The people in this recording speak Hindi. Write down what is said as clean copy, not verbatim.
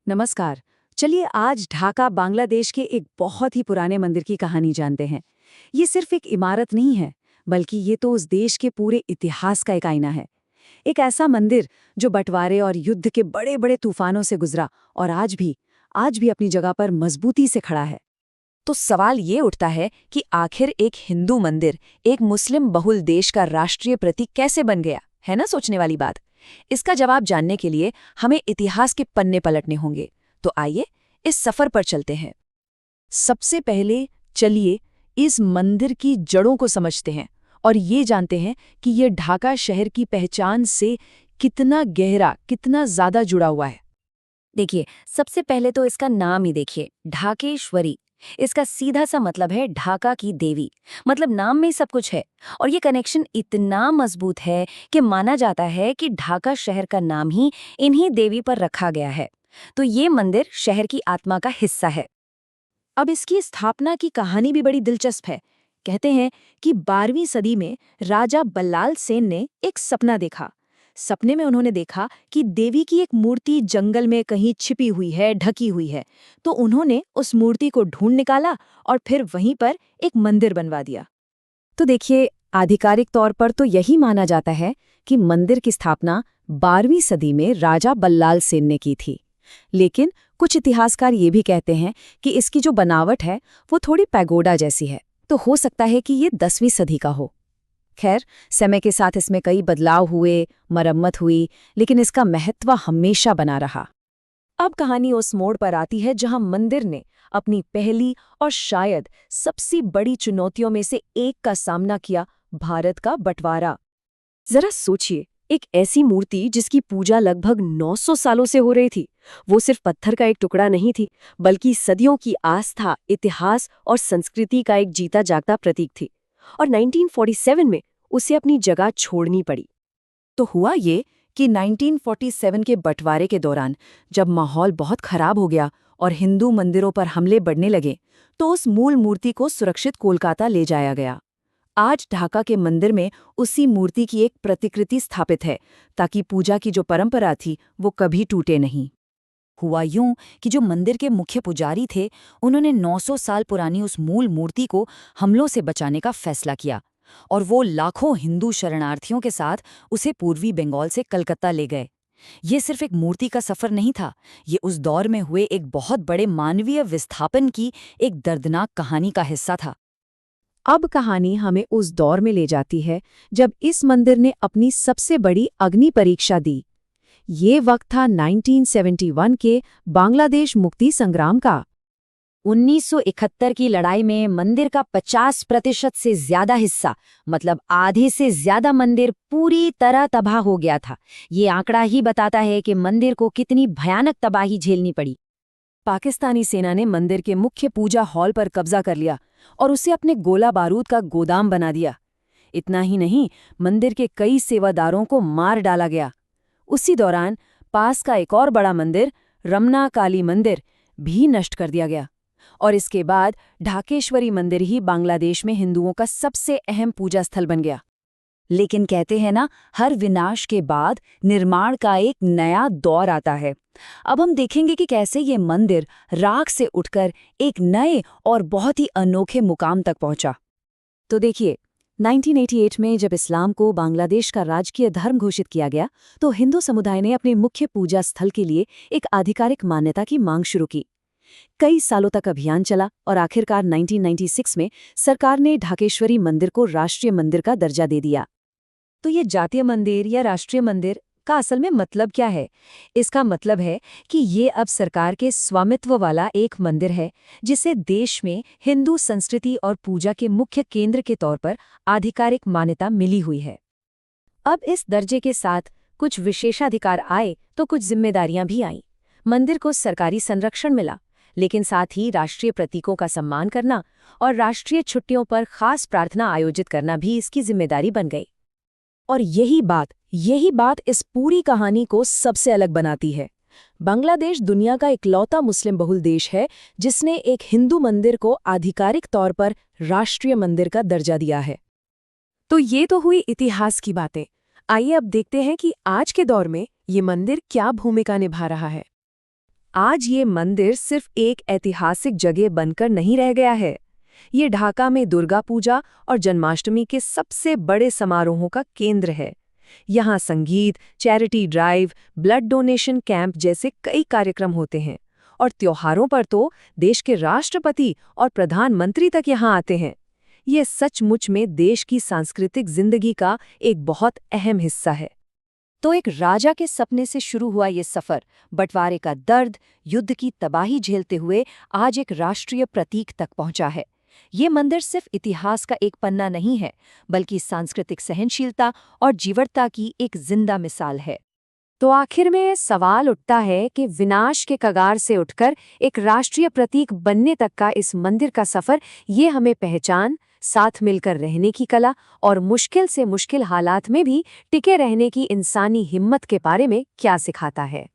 नमस्कार। चलिए आज ढाका बांग्लादेश के एक बहुत ही पुराने मंदिर की कहानी जानते हैं। ये सिर्फ एक इमारत नहीं है, बल्कि ये तो उस देश के पूरे इतिहास का एक आईना है। एक ऐसा मंदिर जो बंटवारे और युद्ध के बड़े बड़े तूफानों से गुजरा और आज भी अपनी जगह पर मजबूती से खड़ा है। तो सवाल ये उठता है कि आखिर एक हिंदू मंदिर एक मुस्लिम बहुल देश का राष्ट्रीय प्रतीक कैसे बन गया, है ना सोचने वाली बात। इसका जवाब जानने के लिए हमें इतिहास के पन्ने पलटने होंगे। तो आइए इस सफर पर चलते हैं। सबसे पहले चलिए इस मंदिर की जड़ों को समझते हैं और ये जानते हैं कि ये ढाका शहर की पहचान से कितना गहरा, कितना ज्यादा जुड़ा हुआ है। देखिए, सबसे पहले तो इसका नाम ही देखिए, ढाकेश्वरी। इसका सीधा सा मतलब है ढाका की देवी। मतलब नाम में ही सब कुछ है। और ये कनेक्शन इतना मजबूत है कि माना जाता है कि ढाका शहर का नाम ही इन्हीं देवी पर रखा गया है। तो ये मंदिर शहर की आत्मा का हिस्सा है। अब इसकी स्थापना की कहानी भी बड़ी दिलचस्प है। कहते हैं कि 12वीं सदी में राजा बल्लाल सेन ने एक सपना देखा। सपने में उन्होंने देखा कि देवी की एक मूर्ति जंगल में कहीं छिपी हुई है, ढकी हुई है। तो उन्होंने उस मूर्ति को ढूंढ निकाला और फिर वहीं पर एक मंदिर बनवा दिया। तो देखिए, आधिकारिक तौर पर तो यही माना जाता है कि मंदिर की स्थापना 12वीं सदी में राजा बल्लाल सेन ने की थी। लेकिन कुछ इतिहासकार ये भी कहते हैं कि इसकी जो बनावट है वो थोड़ी पैगोडा जैसी है, तो हो सकता है कि ये 10वीं सदी का हो। खैर, समय के साथ इसमें कई बदलाव हुए, मरम्मत हुई, लेकिन इसका महत्व हमेशा बना रहा। अब कहानी उस मोड़ पर आती है जहां मंदिर ने अपनी पहली और शायद सबसे बड़ी चुनौतियों में से एक का सामना किया, भारत का बंटवारा। जरा सोचिए, एक ऐसी मूर्ति जिसकी पूजा लगभग 900 सालों से हो रही थी, वो सिर्फ पत्थर का एक टुकड़ा नहीं थी, बल्कि सदियों की आस्था, इतिहास और संस्कृति का एक जीता जागता प्रतीक थी। और 1947 में उसे अपनी जगह छोड़नी पड़ी। तो हुआ ये कि 1947 के बंटवारे के दौरान जब माहौल बहुत खराब हो गया और हिंदू मंदिरों पर हमले बढ़ने लगे, तो उस मूल मूर्ति को सुरक्षित कोलकाता ले जाया गया। आज ढाका के मंदिर में उसी मूर्ति की एक प्रतिकृति स्थापित है, ताकि पूजा की जो परंपरा थी वो कभी टूटे नहीं। हुआ यूं कि जो मंदिर के मुख्य पुजारी थे, उन्होंने 900 साल पुरानी उस मूल मूर्ति को हमलों से बचाने का फैसला किया और वो लाखों हिंदू शरणार्थियों के साथ उसे पूर्वी बंगाल से कलकत्ता ले गए। ये सिर्फ एक मूर्ति का सफर नहीं था, ये उस दौर में हुए एक बहुत बड़े मानवीय विस्थापन की एक दर्दनाक कहानी का हिस्सा था। अब कहानी हमें उस दौर में ले जाती है जब इस मंदिर ने अपनी सबसे बड़ी अग्नि परीक्षा दी। ये वक्त था 1971 के बांग्लादेश मुक्ति संग्राम का। 1971 की लड़ाई में मंदिर का 50% से ज्यादा हिस्सा, मतलब आधे से ज्यादा मंदिर पूरी तरह तबाह हो गया था। ये आंकड़ा ही बताता है कि मंदिर को कितनी भयानक तबाही झेलनी पड़ी। पाकिस्तानी सेना ने मंदिर के मुख्य पूजा हॉल पर कब्जा कर लिया और उसे अपने गोला बारूद का गोदाम बना दिया। इतना ही नहीं, मंदिर के कई सेवादारों को मार डाला गया। उसी दौरान पास का एक और बड़ा मंदिर, रमना काली मंदिर, भी नष्ट कर दिया गया। और इसके बाद ढाकेश्वरी मंदिर ही बांग्लादेश में हिंदुओं का सबसे अहम पूजा स्थल बन गया। लेकिन कहते हैं ना, हर विनाश के बाद निर्माण का एक नया दौर आता है। अब हम देखेंगे कि कैसे ये मंदिर राख से उठकर एक नए और बहुत ही अनोखे मुकाम तक पहुंचा। तो देखिए, 1988 में जब इस्लाम को बांग्लादेश का राजकीय धर्म घोषित किया गया, तो हिंदू समुदाय ने अपने मुख्य पूजा स्थल के लिए एक आधिकारिक मान्यता की मांग शुरू की। कई सालों तक अभियान चला और आखिरकार 1996 में सरकार ने ढाकेश्वरी मंदिर को राष्ट्रीय मंदिर का दर्जा दे दिया। तो ये जातीय मंदिर या राष्ट्रीय मंदिर का असल में मतलब क्या है? इसका मतलब है कि ये अब सरकार के स्वामित्व वाला एक मंदिर है, जिसे देश में हिंदू संस्कृति और पूजा के मुख्य केंद्र के तौर पर आधिकारिक मान्यता मिली हुई है। अब इस दर्जे के साथ कुछ विशेषाधिकार आए तो कुछ जिम्मेदारियां भी आईं। मंदिर को सरकारी संरक्षण मिला, लेकिन साथ ही राष्ट्रीय प्रतीकों का सम्मान करना और राष्ट्रीय छुट्टियों पर खास प्रार्थना आयोजित करना भी इसकी जिम्मेदारी बन गई। और यही बात इस पूरी कहानी को सबसे अलग बनाती है। बांग्लादेश दुनिया का इकलौता मुस्लिम बहुल देश है जिसने एक हिंदू मंदिर को आधिकारिक तौर पर राष्ट्रीय मंदिर का दर्जा दिया है। तो ये तो हुई इतिहास की बातें। आइए अब देखते हैं कि आज के दौर में ये मंदिर क्या भूमिका निभा रहा है। आज ये मंदिर सिर्फ एक ऐतिहासिक जगह बनकर नहीं रह गया है। ये ढाका में दुर्गा पूजा और जन्माष्टमी के सबसे बड़े समारोहों का केंद्र है। यहाँ संगीत, charity drive, blood donation camp जैसे कई कार्यक्रम होते हैं और त्योहारों पर तो देश के राष्ट्रपति और प्रधानमंत्री तक यहाँ आते हैं। ये सचमुच में देश की सांस्कृतिक जिंदगी का एक बहुत अहम हिस्सा है। तो एक राजा के सपने से शुरू हुआ ये सफर बंटवारे का दर्द, युद्ध की तबाही झेलते हुए आज एक राष्ट्रीय प्रतीक तक पहुंचा है। ये मंदिर सिर्फ इतिहास का एक पन्ना नहीं है, बल्कि सांस्कृतिक सहनशीलता और जीवटता की एक जिंदा मिसाल है। तो आखिर में सवाल उठता है कि विनाश के कगार से उठकर एक राष्ट्रीय प्रतीक बनने तक का इस मंदिर का सफर ये हमें पहचान, साथ मिलकर रहने की कला और मुश्किल से मुश्किल हालात में भी टिके रहने की इंसानी हिम्मत के बारे में क्या सिखाता है।